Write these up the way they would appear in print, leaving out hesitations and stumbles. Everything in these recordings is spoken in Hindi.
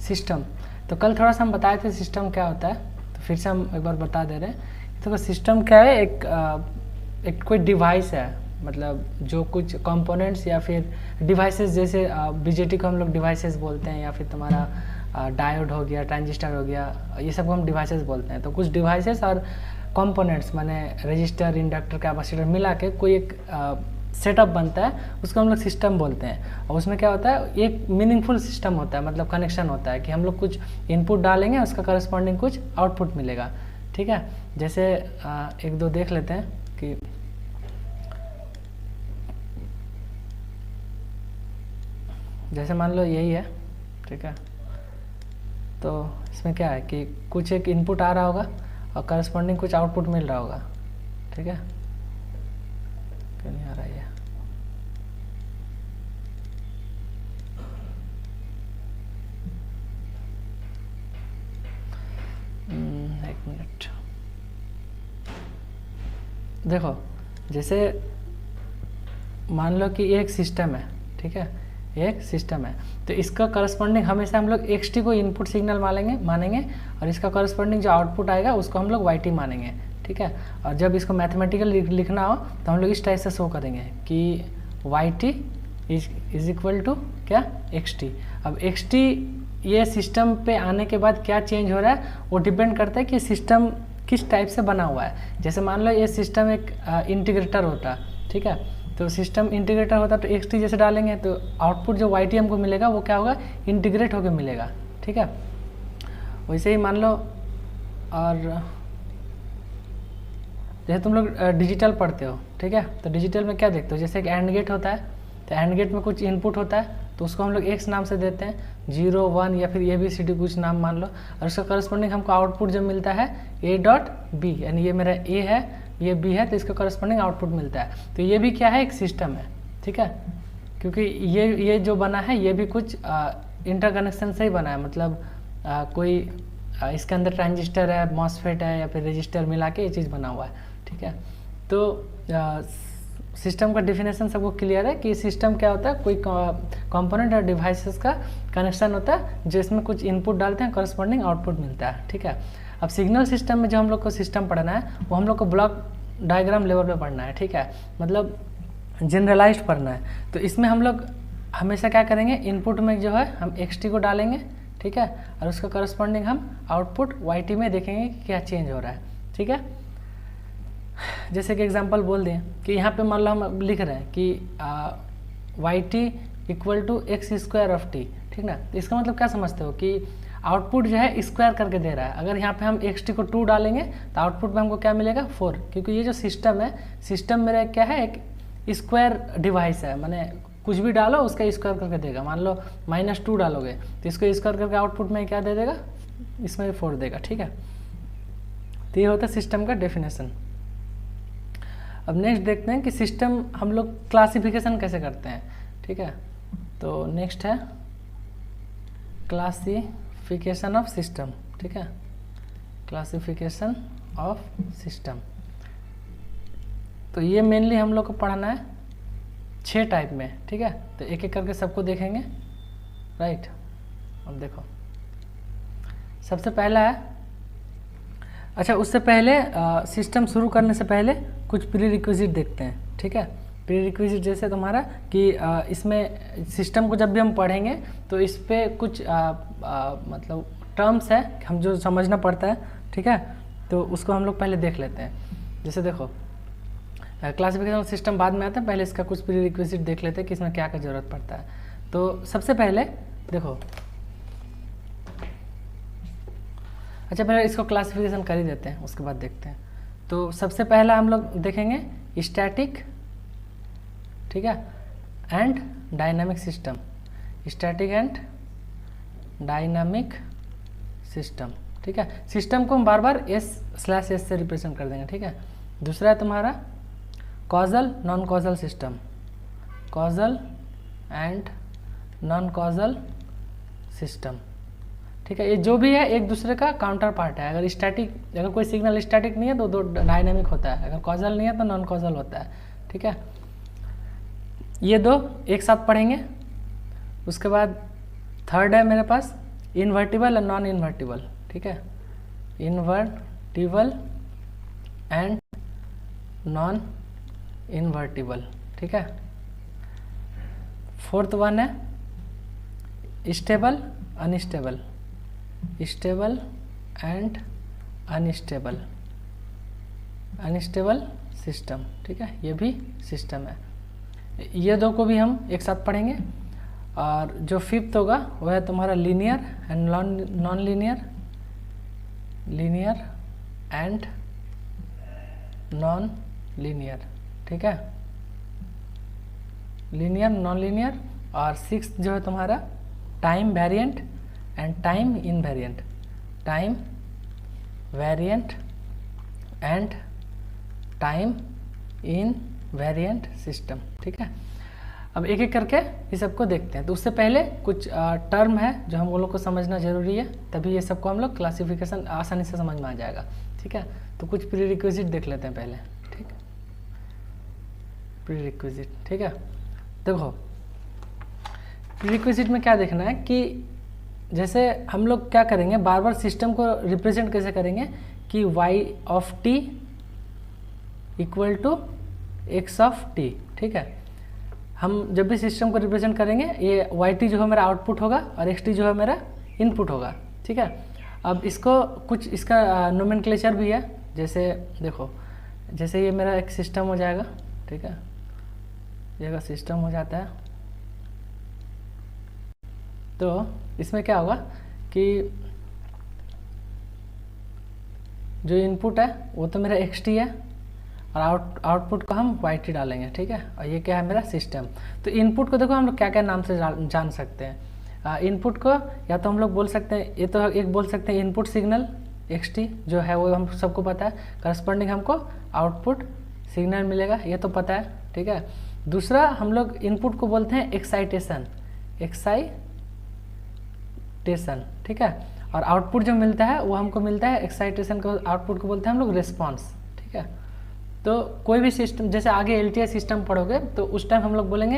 सिस्टम, तो कल थोड़ा सा हम बताए थे सिस्टम क्या होता है, तो फिर से हम एक बार बता दे रहे हैं। तो सिस्टम क्या है, एक कोई डिवाइस है, मतलब जो कुछ कंपोनेंट्स या फिर डिवाइसेस, जैसे बीजेटी को हम लोग डिवाइसेस बोलते हैं, या फिर तुम्हारा डायोड हो गया, ट्रांजिस्टर हो गया, ये सब को हम डिवाइसेस बोलते हैं। तो कुछ डिवाइसेस और कंपोनेंट्स माने रजिस्टर, इंडक्टर, कैपेसिटर मिला के कोई एक सेटअप बनता है, उसको हम लोग सिस्टम बोलते हैं। और उसमें क्या होता है, एक मीनिंगफुल सिस्टम होता है, मतलब कनेक्शन होता है कि हम लोग कुछ इनपुट डालेंगे, उसका करस्पॉन्डिंग कुछ आउटपुट मिलेगा। ठीक है, जैसे एक दो देख लेते हैं कि जैसे मान लो यही है, ठीक है, तो इसमें क्या है कि कुछ एक इनपुट आ रहा होगा और करस्पॉन्डिंग कुछ आउटपुट मिल रहा होगा। ठीक है, क्यों नहीं आ रहा है? एक मिनट, देखो जैसे मान लो कि ये एक सिस्टम है, ठीक है, एक सिस्टम है, तो इसका करस्पॉन्डिंग हमेशा हम लोग xt को इनपुट सिग्नल मानेंगे और इसका करस्पॉन्डिंग जो आउटपुट आएगा उसको हम लोग yt मानेंगे। ठीक है, और जब इसको मैथमेटिकल लिखना हो तो हम लोग इस टाइप से शो करेंगे कि yt इज इक्वल टू क्या, xt। अब xt ये सिस्टम पे आने के बाद क्या चेंज हो रहा है वो डिपेंड करता है कि सिस्टम किस टाइप से बना हुआ है। जैसे मान लो ये सिस्टम एक इंटीग्रेटर होता, ठीक है, तो सिस्टम इंटीग्रेटर होता तो xt जैसे डालेंगे तो आउटपुट जो yt हमको मिलेगा वो क्या होगा, इंटीग्रेट होकर मिलेगा। ठीक है, वैसे ही मान लो, और जैसे तुम लोग डिजिटल पढ़ते हो, ठीक है, तो डिजिटल में क्या देखते हो, जैसे एक एंड गेट होता है, तो एंड गेट में कुछ इनपुट होता है तो उसको हम लोग x नाम से देते हैं, 0 1 या फिर ABCD कुछ नाम मान लो, और उसका करस्पॉन्डिंग हमको आउटपुट जो मिलता है A.B, यानी ये मेरा A है, ये B है, तो इसका करस्पॉन्डिंग आउटपुट मिलता है। तो ये भी क्या है, एक सिस्टम है। ठीक है, क्योंकि ये जो बना है ये भी कुछ इंटरकनेक्शन से ही बना है, मतलब कोई इसके अंदर ट्रांजिस्टर है, मॉसफेट है या फिर रजिस्टर मिला के ये चीज़ बना हुआ है। ठीक है, तो सिस्टम का डेफिनेशन सबको क्लियर है कि सिस्टम क्या होता है, कोई कंपोनेंट और डिवाइसेस का कनेक्शन होता है जो इसमें कुछ इनपुट डालते हैं, करस्पॉन्डिंग आउटपुट मिलता है। ठीक है, अब सिग्नल सिस्टम में जो हम लोग को सिस्टम पढ़ना है वो हम लोग को ब्लॉक डायग्राम लेवल पे पढ़ना है। ठीक है, मतलब जनरलाइज्ड पढ़ना है। तो इसमें हम लोग हमेशा क्या करेंगे, इनपुट में जो है हम xt को डालेंगे, ठीक है, और उसका करस्पॉन्डिंग हम आउटपुट yt में देखेंगे कि क्या चेंज हो रहा है। ठीक है, जैसे कि एग्जांपल बोल दें कि यहाँ पे मान लो हम लिख रहे हैं कि yt equal to x² of t, ठीक ना, तो इसका मतलब क्या समझते हो कि आउटपुट जो है स्क्वायर करके दे रहा है। अगर यहाँ पे हम xt को 2 डालेंगे तो आउटपुट में हमको क्या मिलेगा, 4, क्योंकि ये जो सिस्टम है, सिस्टम मेरा क्या है, एक स्क्वायर डिवाइस है, माने कुछ भी डालो उसका स्क्वायर करके देगा। मान लो -2 डालोगे तो इसको स्क्वायर करके आउटपुट में क्या दे देगा, इसमें भी 4 देगा। ठीक है, तो ये होता है सिस्टम का डेफिनेशन। अब नेक्स्ट देखते हैं कि सिस्टम हम लोग क्लासिफिकेशन कैसे करते हैं। ठीक है, तो नेक्स्ट है क्लासिफिकेशन ऑफ सिस्टम। ठीक है, क्लासिफिकेशन ऑफ सिस्टम, तो ये मेनली हम लोग को पढ़ना है 6 टाइप में। ठीक है, तो एक एक करके सबको देखेंगे, राइट। अब देखो सबसे पहला है, अच्छा उससे पहले सिस्टम शुरू करने से पहले कुछ प्री रिक्विजिट देखते हैं। ठीक है, प्री रिक्विजिट जैसे तुम्हारा कि इसमें सिस्टम को जब भी हम पढ़ेंगे तो इस पर कुछ मतलब टर्म्स है हम जो समझना पड़ता है। ठीक है, तो उसको हम लोग पहले देख लेते हैं। जैसे देखो क्लासिफिकेशन सिस्टम बाद में आता है, पहले इसका कुछ प्री रिक्विजिट देख लेते हैं कि इसमें क्या क्या ज़रूरत पड़ता है। तो सबसे पहले देखो, अच्छा पहले इसको क्लासिफिकेशन कर ही देते हैं, उसके बाद देखते हैं। तो सबसे पहला हम लोग देखेंगे स्टैटिक, ठीक है, and dynamic system, static and dynamic system. ठीक है, सिस्टम को हम बार बार S/S से रिप्रेजेंट कर देंगे। ठीक है, दूसरा है तुम्हारा causal non causal system, causal and non causal system. ठीक है, ये जो भी है एक दूसरे का काउंटर पार्ट है। अगर स्टैटिक, अगर कोई सिग्नल स्टैटिक नहीं है तो 2 डायनामिक होता है, अगर कॉजल नहीं है तो नॉन कॉजल होता है। ठीक है, ये 2 एक साथ पढ़ेंगे। उसके बाद थर्ड है मेरे पास इन्वर्टिबल और नॉन इन्वर्टिबल, ठीक है, इन्वर्टिबल एंड नॉन इन्वर्टिबल, ठीक है। फोर्थ वन है stable unstable, stable and unstable, unstable system, ठीक है, ये भी सिस्टम है। ये दो को भी हम एक साथ पढ़ेंगे। और जो फिफ्थ होगा वह है तुम्हारा linear and non linear, linear and non linear, ठीक है, लीनियर नॉन लीनियर। और सिक्स्थ जो है तुम्हारा time variant and time invariant, time variant and time invariant system, ठीक है। अब एक एक करके ये सबको देखते हैं। तो उससे पहले कुछ टर्म है जो हम लोग को समझना जरूरी है, तभी ये सबको हम लोग क्लासिफिकेशन आसानी से समझ में आ जाएगा, ठीक है। तो कुछ प्री रिक्विजिट देख लेते हैं पहले, ठीक, प्री रिक्विजिट, ठीक है। देखो प्री रिक्विजिट में क्या देखना है कि जैसे हम लोग क्या करेंगे, बार बार सिस्टम को रिप्रेजेंट कैसे करेंगे कि y of t equal to x of t, ठीक है। हम जब भी सिस्टम को रिप्रेजेंट करेंगे ये yt जो है मेरा आउटपुट होगा और xt जो है मेरा इनपुट होगा, ठीक है। अब इसको कुछ इसका नोमेनक्लेचर भी है, जैसे देखो जैसे ये मेरा एक सिस्टम हो जाएगा, ठीक है, ये अगर सिस्टम हो जाता है तो इसमें क्या होगा कि जो इनपुट है वो तो मेरा xt है और आउटपुट को हम yt डालेंगे, ठीक है। और ये क्या है मेरा सिस्टम। तो इनपुट को देखो हम लोग क्या क्या नाम से जान सकते हैं। इनपुट को या तो हम लोग बोल सकते हैं, ये तो एक बोल सकते हैं इनपुट सिग्नल xt जो है वो हम सबको पता है, करस्पॉन्डिंग हमको आउटपुट सिग्नल मिलेगा, ये तो पता है, ठीक है। दूसरा हम लोग इनपुट को बोलते हैं एक्साइटेशन, एक्साइटेशन, ठीक है। और आउटपुट जो मिलता है वो हमको मिलता है एक्साइटेशन को, आउटपुट को बोलते हैं हम लोग रिस्पॉन्स, ठीक है। तो कोई भी सिस्टम, जैसे आगे LTI सिस्टम पढ़ोगे तो उस टाइम हम लोग बोलेंगे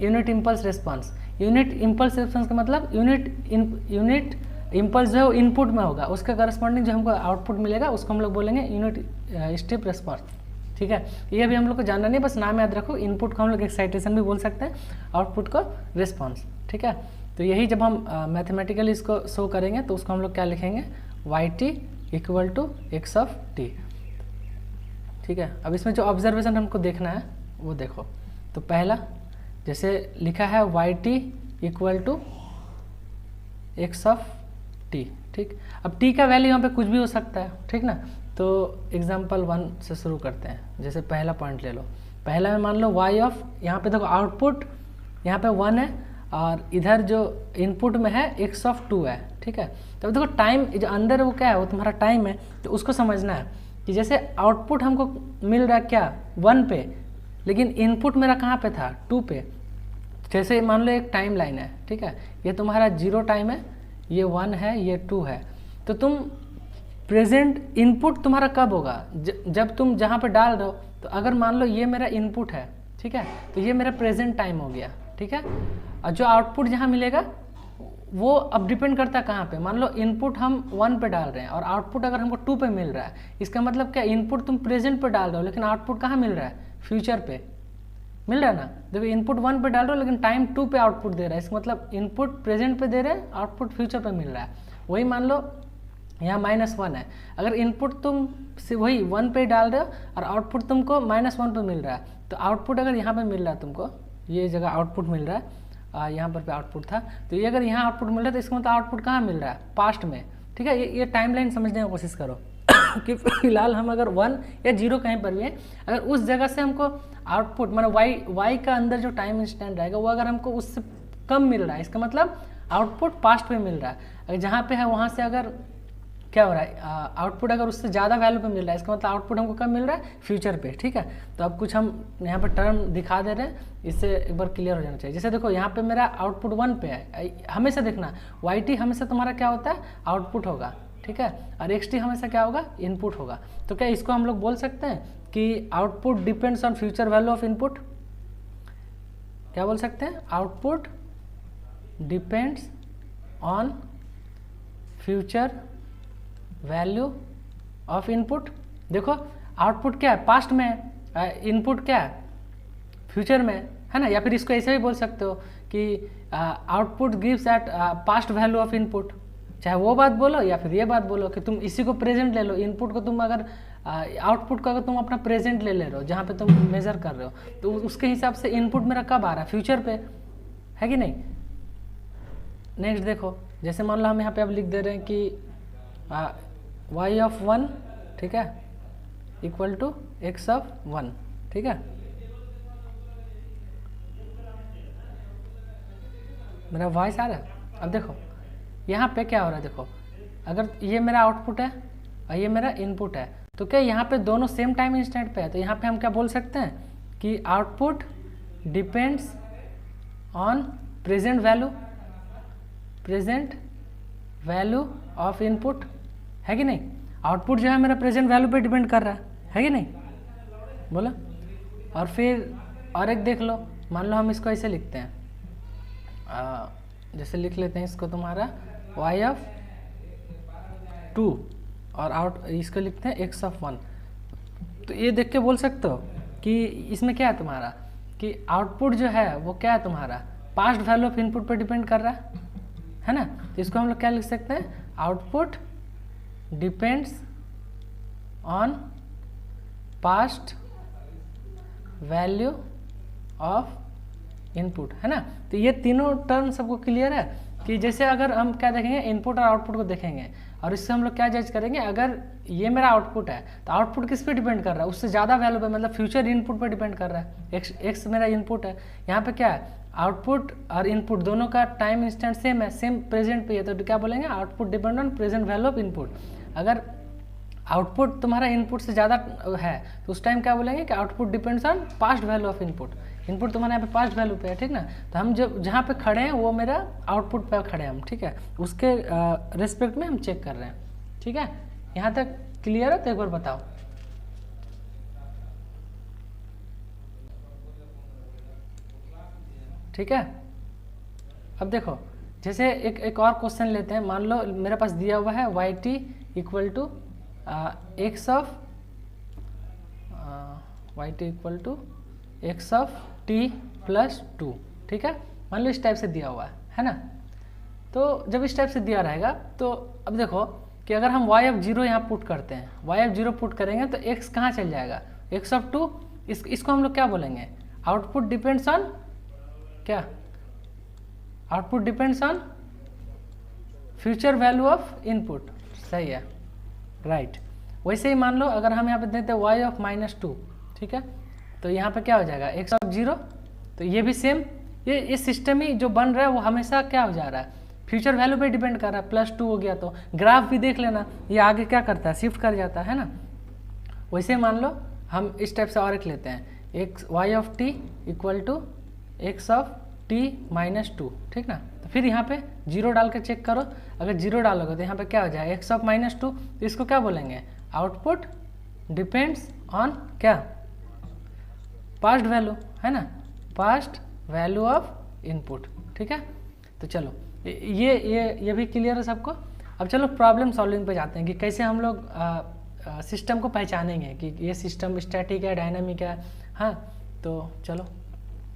unit impulse response. Unit impulse response का मतलब यूनिट इम्पल्स जो है वो इनपुट में होगा, उसका करस्पॉन्डिंग जो हमको आउटपुट मिलेगा उसको हम लोग बोलेंगे यूनिट स्टेप रिस्पॉन्स, ठीक है। ये भी हम लोग को जानना नहीं, बस नाम याद रखो, इनपुट को हम लोग एक्साइटेशन भी बोल सकते हैं, आउटपुट को रिस्पॉन्स, ठीक है। तो यही जब हम मैथमेटिकली इसको शो करेंगे तो उसको हम लोग क्या लिखेंगे, yt equal to x of t, ठीक है। अब इसमें जो ऑब्जर्वेशन हमको देखना है वो देखो, तो पहला जैसे लिखा है yt equal to x of t, ठीक। अब t का वैल्यू यहाँ पे कुछ भी हो सकता है, ठीक ना। तो एग्जाम्पल 1 से शुरू करते हैं। जैसे पहला पॉइंट ले लो, पहला में मान लो y ऑफ, यहाँ पे देखो आउटपुट यहाँ पे 1 है और इधर जो इनपुट में है x ऑफ 2 है, ठीक है। तो देखो टाइम जो अंदर वो क्या है, वो तुम्हारा टाइम है, तो उसको समझना है कि जैसे आउटपुट हमको मिल रहा है क्या 1 पे, लेकिन इनपुट मेरा कहाँ पे था 2 पे। जैसे मान लो एक टाइम लाइन है, ठीक है, ये तुम्हारा 0 टाइम है, ये 1 है, ये 2 है। तो तुम प्रेजेंट इनपुट तुम्हारा कब होगा, जब तुम जहाँ पे डाल रहे हो। तो अगर मान लो ये मेरा इनपुट है, ठीक है, तो ये मेरा प्रेजेंट टाइम हो गया, ठीक है। और जो आउटपुट जहाँ मिलेगा वो अब डिपेंड करता है कहाँ पे। मान लो इनपुट हम 1 पे डाल रहे हैं और आउटपुट अगर हमको 2 पे मिल रहा है, इसका मतलब क्या, इनपुट तुम प्रेजेंट पे डाल रहे हो लेकिन आउटपुट कहाँ मिल रहा है, फ्यूचर पे मिल रहा है ना। देखो इनपुट 1 पे डाल रहे हो लेकिन टाइम 2 पे आउटपुट दे रहा है, इसका मतलब इनपुट प्रेजेंट पे दे रहे हैं, आउटपुट फ्यूचर पे मिल रहा है। वही मान लो यहाँ -1 है, अगर इनपुट तुम वही 1 पे डाल रहे हो और आउटपुट तुमको -1 पे मिल रहा है, तो आउटपुट अगर यहाँ पे मिल रहा है तुमको, ये जगह आउटपुट मिल रहा है, यहाँ पर आउटपुट था, तो ये अगर यहाँ आउटपुट मिल रहा है तो इसका मतलब आउटपुट कहाँ मिल रहा है, पास्ट में, ठीक है। ये टाइमलाइन समझने की कोशिश करो कि फिलहाल हम अगर 1 या 0 कहीं पर भी है, अगर उस जगह से हमको आउटपुट मतलब y का अंदर जो टाइम इंस्टेंट रहेगा वो अगर हमको उससे कम मिल रहा है, इसका मतलब आउटपुट पास्ट में मिल रहा है। अगर जहाँ पे है वहाँ से अगर क्या हो रहा है, आउटपुट अगर उससे ज़्यादा वैल्यू पे मिल रहा है, इसका मतलब आउटपुट हमको कब मिल रहा है, फ्यूचर पे, ठीक है। तो अब कुछ हम यहाँ पर टर्म दिखा दे रहे हैं, इससे एक बार क्लियर हो जाना चाहिए। जैसे देखो यहाँ पे मेरा आउटपुट 1 पे है, हमेशा देखना yt हमेशा तुम्हारा क्या होता है, आउटपुट होगा, ठीक है, और xt हमेशा क्या होगा, इनपुट होगा। तो क्या इसको हम लोग बोल सकते हैं कि output depends on future value of input, क्या बोल सकते हैं, output depends on future value of input. देखो आउटपुट क्या है, पास्ट में है, इनपुट क्या है, फ्यूचर में है ना। या फिर इसको ऐसे भी बोल सकते हो कि output gives at past value of input. चाहे वो बात बोलो या फिर ये बात बोलो कि तुम इसी को प्रेजेंट ले लो, इनपुट को तुम अगर आउटपुट को अगर तुम अपना प्रेजेंट ले रहे हो जहाँ पे तुम मेजर कर रहे हो, तो उसके हिसाब से इनपुट मेरा कब आ रहा है, फ्यूचर पे, है कि नहीं। नेक्स्ट देखो, जैसे मान लो हम यहाँ पे अब लिख दे रहे हैं कि y ऑफ 1, ठीक है, इक्वल टू x ऑफ 1, ठीक है। मेरा वॉइस आ रहा है। अब देखो यहाँ पे क्या हो रहा है, देखो अगर ये मेरा आउटपुट है और ये मेरा इनपुट है, तो क्या यहाँ पे दोनों सेम टाइम इंस्टेंट पे है, तो यहाँ पे हम क्या बोल सकते हैं कि output depends on present value of input, है कि नहीं। आउटपुट जो है मेरा प्रेजेंट वैल्यू पे डिपेंड कर रहा है कि नहीं, बोलो। और फिर और एक देख लो, मान लो हम इसको ऐसे लिखते हैं, जैसे लिख लेते हैं इसको तुम्हारा y ऑफ 2 और इसको लिखते हैं x ऑफ 1। तो ये देख के बोल सकते हो कि इसमें क्या है तुम्हारा कि आउटपुट जो है वो क्या है तुम्हारा पास्ट वैल्यू ऑफ इनपुट पर डिपेंड कर रहा है ना। तो इसको हम लोग क्या लिख सकते हैं, output depends on past value of input, है ना। तो ये तीनों टर्म सबको क्लियर है कि जैसे अगर हम क्या देखेंगे, इनपुट और आउटपुट को देखेंगे और इससे हम लोग क्या जज करेंगे, अगर ये मेरा आउटपुट है तो आउटपुट किस पे डिपेंड कर रहा है, उससे ज़्यादा वैल्यू पे, मतलब फ्यूचर इनपुट पे डिपेंड कर रहा है। एक्स मेरा इनपुट है, यहाँ पे क्या है, आउटपुट और इनपुट दोनों का टाइम इंस्टेंट सेम है, सेम प्रेजेंट पे है, तो क्या बोलेंगे, output depend on present value of input. अगर आउटपुट तुम्हारा इनपुट से ज़्यादा है तो उस टाइम क्या बोलेंगे कि output depends on past value of input. Input तुम्हारे यहाँ पे पास्ट वैल्यू पे है, ठीक ना। तो हम जब जहाँ पे खड़े हैं वो मेरा आउटपुट पे खड़े हैं हम, ठीक है, उसके रिस्पेक्ट में हम चेक कर रहे हैं, ठीक है। यहाँ तक क्लियर है, तो एक बार बताओ। ठीक है। अब देखो जैसे एक और क्वेश्चन लेते हैं, मान लो मेरे पास दिया हुआ है yt equal to x of yt equal to x of t plus 2, ठीक है। मान लो इस टाइप से दिया हुआ है ना। तो जब इस टाइप से दिया रहेगा तो अब देखो कि अगर हम y ऑफ 0 यहाँ पुट करते हैं, y ऑफ 0 पुट करेंगे तो x कहाँ चल जाएगा, x ऑफ 2। इसको हम लोग क्या बोलेंगे, आउटपुट डिपेंड्स ऑन क्या, output depends on future value of input, सही है, राइट। वैसे ही मान लो अगर हम यहाँ पे देते हैं y ऑफ -2, ठीक है, तो यहाँ पे क्या हो जाएगा, x ऑफ 0। तो ये भी सेम, ये सिस्टम ही जो बन रहा है वो हमेशा क्या हो जा रहा है, फ्यूचर वैल्यू पे डिपेंड कर रहा है। +2 हो गया तो ग्राफ भी देख लेना, ये आगे क्या करता है, शिफ्ट कर जाता है ना। वैसे मान लो हम इस टाइप से और एक लेते हैं, y of t equal to x of t -2, ठीक ना। तो फिर यहाँ पे 0 डाल के चेक करो, अगर 0 डालोगे तो यहाँ पे क्या हो जाएगा, x ऑफ -2। तो इसको क्या बोलेंगे, आउटपुट डिपेंड्स ऑन क्या, पास्ट वैल्यू, है ना, पास्ट वैल्यू ऑफ इनपुट, ठीक है। तो चलो ये भी क्लियर है सबको। अब चलो प्रॉब्लम सॉल्विंग पे जाते हैं कि कैसे हम लोग सिस्टम को पहचानेंगे कि ये सिस्टम स्टैटिक है, डायनामिक है। हाँ, तो चलो